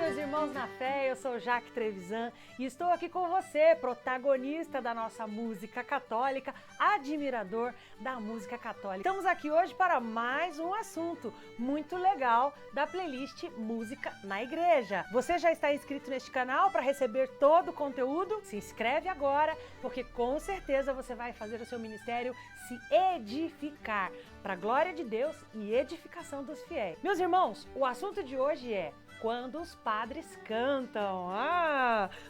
meus irmãos na fé, eu sou Jaque Trevisan e estou aqui com você, protagonista da nossa música católica, admirador da música católica. Estamos aqui hoje para mais um assunto muito legal da playlist Música na Igreja. Você já está inscrito neste canal para receber todo o conteúdo? Se inscreve agora, porque com certeza você vai fazer o seu ministério se edificar para a glória de Deus e edificação dos fiéis. Meus irmãos, o assunto de hoje é quando os padres cantam.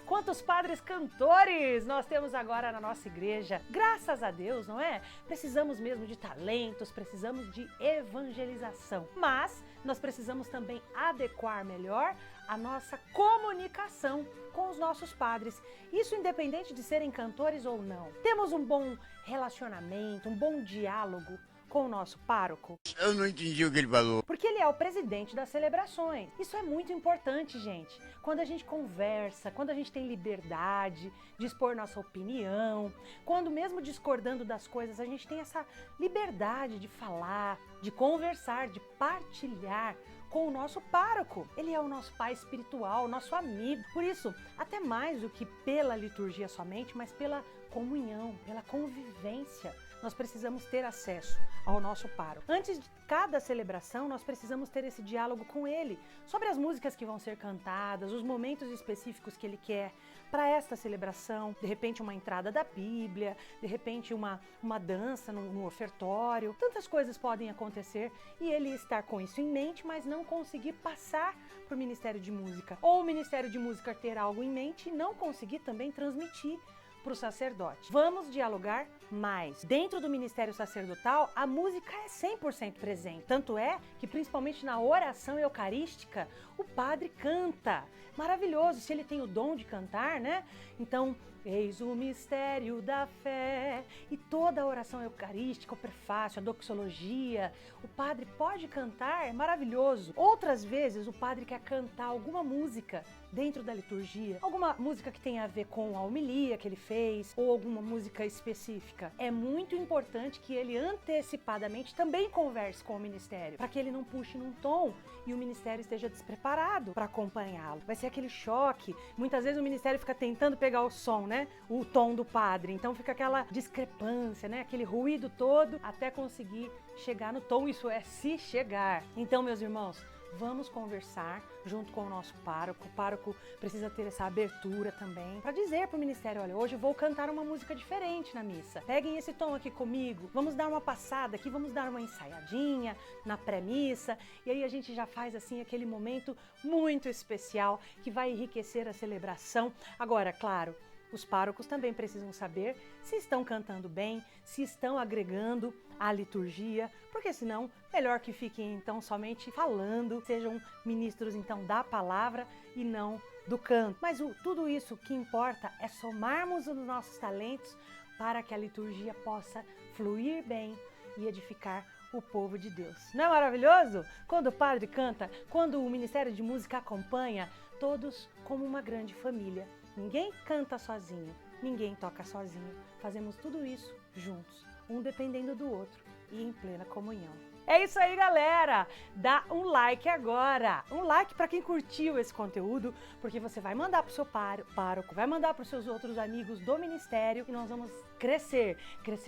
Quantos padres cantores nós temos agora na nossa igreja. Graças a Deus, não é? Precisamos mesmo de talentos, precisamos de evangelização. Mas nós precisamos também adequar melhor a nossa comunicação com os nossos padres. Isso independente de serem cantores ou não. Temos um bom relacionamento, um bom diálogo com o nosso pároco? Eu não entendi o que ele falou. Porque ele é o presidente das celebrações. Isso é muito importante, gente. Quando a gente conversa, quando a gente tem liberdade de expor nossa opinião, quando mesmo discordando das coisas, a gente tem essa liberdade de falar, de conversar, de partilhar com o nosso pároco. Ele é o nosso pai espiritual, nosso amigo. Por isso, até mais do que pela liturgia somente, mas pela comunhão, pela convivência, nós precisamos ter acesso ao nosso pároco. Antes de cada celebração, nós precisamos ter esse diálogo com ele, sobre as músicas que vão ser cantadas, os momentos específicos que ele quer para esta celebração, de repente uma entrada da Bíblia, de repente uma dança no ofertório. Tantas coisas podem acontecer e ele estar com isso em mente, mas não conseguir passar para o Ministério de Música. Ou o Ministério de Música ter algo em mente e não conseguir também transmitir para o sacerdote. Vamos dialogar mais. Dentro do ministério sacerdotal, a música é 100% presente. Tanto é que, principalmente na oração eucarística, o padre canta. Maravilhoso, se ele tem o dom de cantar, né? Então, eis o mistério da fé. E toda a oração eucarística, o prefácio, a doxologia, o padre pode cantar, é maravilhoso. Outras vezes, o padre quer cantar alguma música dentro da liturgia, alguma música que tenha a ver com a homilia que ele fez, ou alguma música específica. É muito importante que ele antecipadamente também converse com o ministério, para que ele não puxe num tom e o ministério esteja despreparado para acompanhá-lo. Vai ser aquele choque. Muitas vezes o ministério fica tentando pegar o som, né? O tom do padre. Então fica aquela discrepância, né? Aquele ruído todo até conseguir chegar no tom. Isso é se chegar. Então, meus irmãos, vamos conversar junto com o nosso pároco. O pároco precisa ter essa abertura também para dizer para o ministério: olha, hoje eu vou cantar uma música diferente na missa. Peguem esse tom aqui comigo, vamos dar uma passada aqui, vamos dar uma ensaiadinha na pré-missa. E aí a gente já faz assim aquele momento muito especial que vai enriquecer a celebração. Agora, claro, os párocos também precisam saber se estão cantando bem, se estão agregando à liturgia, porque senão, melhor que fiquem então somente falando, sejam ministros então da palavra e não do canto. Mas tudo isso que importa é somarmos os nossos talentos para que a liturgia possa fluir bem e edificar o povo de Deus. Não é maravilhoso? Quando o padre canta, quando o Ministério de Música acompanha, todos como uma grande família. Ninguém canta sozinho, ninguém toca sozinho. Fazemos tudo isso juntos, um dependendo do outro e em plena comunhão. É isso aí, galera! Dá um like agora! Um like para quem curtiu esse conteúdo, porque você vai mandar para o seu pároco, vai mandar para os seus outros amigos do ministério e nós vamos crescer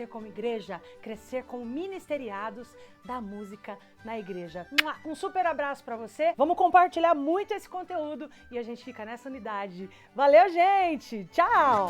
como igreja, crescer como ministeriados da música na igreja. Um super abraço para você, vamos compartilhar muito esse conteúdo e a gente fica nessa unidade. Valeu, gente! Tchau!